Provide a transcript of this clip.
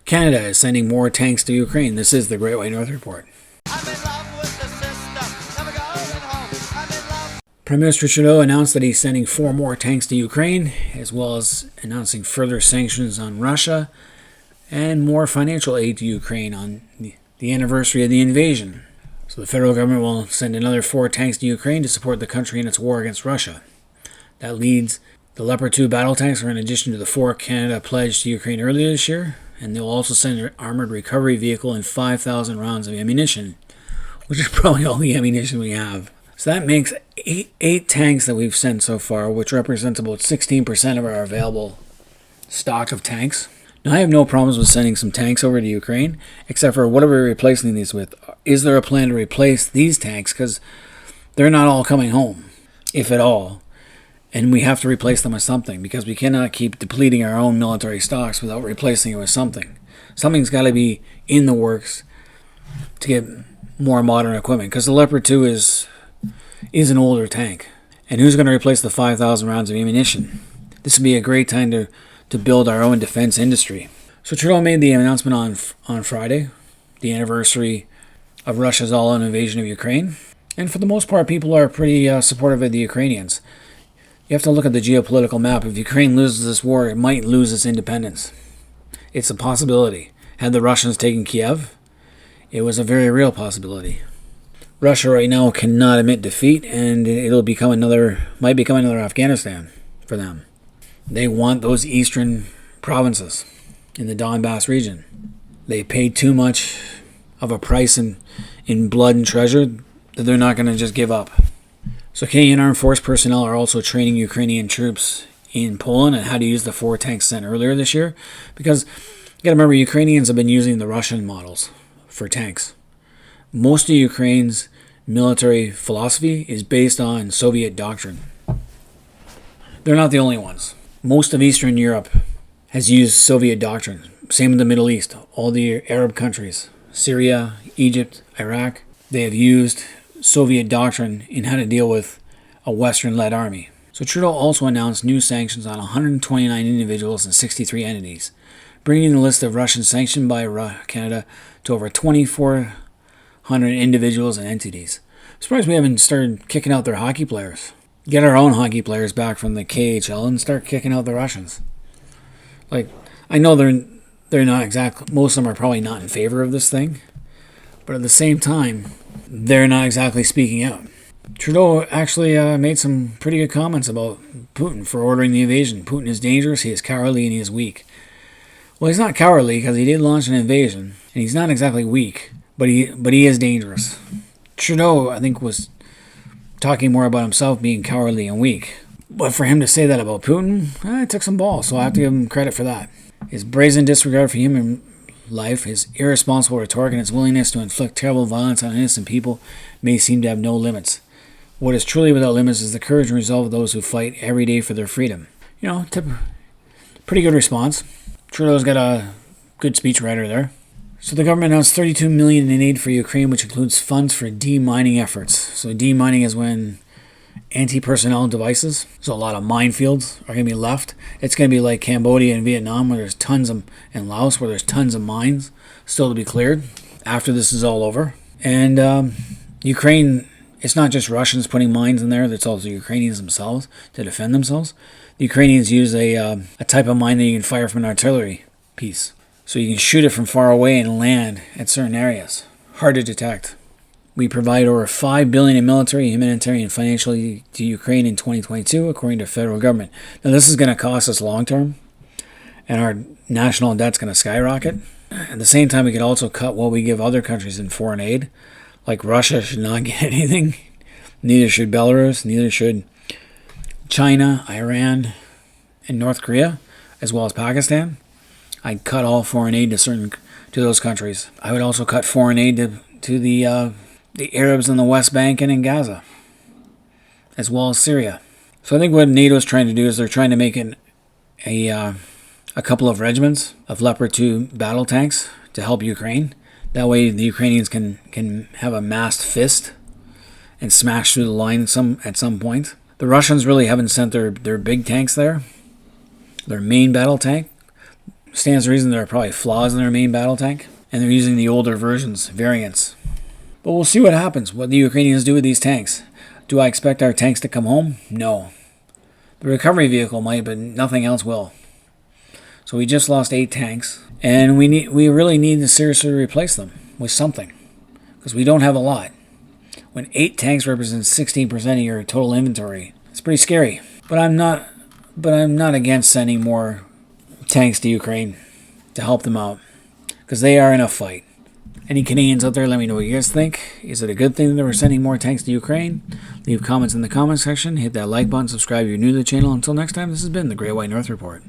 Canada is sending more tanks to Ukraine. This is the Great White North Report. Prime Minister Trudeau announced that he's sending 4 more tanks to Ukraine, as well as announcing further sanctions on Russia and more financial aid to Ukraine on the anniversary of the invasion. So the federal government will send another 4 tanks to Ukraine to support the country in its war against Russia. That leads the Leopard2 battle tanks are in addition to the 4 Canada pledged to Ukraine earlier this year, and they'll also send an armored recovery vehicle and 5,000 rounds of ammunition, which is probably all the ammunition we have. So that makes 8 tanks that we've sent so far, which represents about 16% of our available stock of tanks. Now, I have no problems with sending some tanks over to Ukraine, except for what are we replacing these with? Is there a plan to replace these tanks? Because they're not all coming home, if at all. And we have to replace them with something, because we cannot keep depleting our own military stocks without replacing it with something. Something's got to be in the works to get more modern equipment, because the Leopard 2 is an older tank. And who's going to replace the 5,000 rounds of ammunition? This would be a great time to build our own defense industry. So Trudeau made the announcement on Friday, the anniversary of Russia's all-out invasion of Ukraine. And for the most part, people are pretty supportive of the Ukrainians. You have to look at the geopolitical map. If Ukraine loses this war, it might lose its independence. It's a possibility. Had the Russians taken Kiev, it was a very real possibility. Russia right now cannot admit defeat, and might become another Afghanistan for them. They want those eastern provinces in the Donbass region. They paid too much of a price in blood and treasure that they're not going to just give up. So Canadian Armed Force personnel are also training Ukrainian troops in Poland on how to use the 4 tanks sent earlier this year. Because you got to remember, Ukrainians have been using the Russian models for tanks. Most of Ukraine's military philosophy is based on Soviet doctrine. They're not the only ones. Most of Eastern Europe has used Soviet doctrine. Same in the Middle East. All the Arab countries, Syria, Egypt, Iraq, they have used Soviet doctrine in how to deal with a Western-led army. So Trudeau also announced new sanctions on 129 individuals and 63 entities, bringing the list of Russians sanctioned by Canada to over 2,400 individuals and entities. I'm surprised we haven't started kicking out their hockey players. Get our own hockey players back from the KHL and start kicking out the Russians. I know they're not exactly, most of them are probably not in favor of this thing, but at the same time, they're not exactly speaking out. Trudeau actually made some pretty good comments about Putin for ordering the invasion. Putin is dangerous, he is cowardly, and he is weak. Well, he's not cowardly because he did launch an invasion, and he's not exactly weak, but he is dangerous. Trudeau, I think, was talking more about himself being cowardly and weak. But for him to say that about Putin, it took some balls, so I have to give him credit for that. His brazen disregard for human life, his irresponsible rhetoric, and his willingness to inflict terrible violence on innocent people may seem to have no limits. What is truly without limits is the courage and resolve of those who fight every day for their freedom. Pretty good response. Trudeau's got a good speechwriter there. So the government announced $32 million in aid for Ukraine, which includes funds for demining efforts. So demining is when anti-personnel devices, so a lot of minefields are going to be left. It's going to be like Cambodia and Vietnam, where there's tons of, and Laos, where there's tons of mines still to be cleared after this is all over. And Ukraine, it's not just Russians putting mines in there, it's also Ukrainians themselves to defend themselves. The Ukrainians use a type of mine that you can fire from an artillery piece. So you can shoot it from far away and land at certain areas. Hard to detect. We provide over $5 billion in military, humanitarian, and financially to Ukraine in 2022, according to federal government. Now, this is going to cost us long term, and our national debt's going to skyrocket. At the same time, we could also cut what we give other countries in foreign aid. Like Russia should not get anything. Neither should Belarus. Neither should China, Iran, and North Korea, as well as Pakistan. I'd cut all foreign aid to those countries. I would also cut foreign aid to the Arabs in the West Bank and in Gaza, as well as Syria. So I think what NATO's trying to do is they're trying to make a couple of regiments of Leopard 2 battle tanks to help Ukraine. That way the Ukrainians can have a massed fist and smash through the line at some point. The Russians really haven't sent their big tanks there. Their main battle tank, Stands to reason there are probably flaws in their main battle tank, and they're using the older versions, variants. But we'll see what happens, what the Ukrainians do with these tanks. Do I expect our tanks to come home? No. The recovery vehicle might, but nothing else will. So we just lost 8 tanks, and we really need to seriously replace them with something, because we don't have a lot. When 8 tanks represent 16% of your total inventory, it's pretty scary. But I'm not against sending more tanks to Ukraine to help them out, because they are in a fight. Any Canadians out there, let me know what you guys think. Is it a good thing that we're sending more tanks to Ukraine? Leave comments in the comment section. Hit that like button. Subscribe if you're new to the channel. Until next time, this has been the Great White North Report.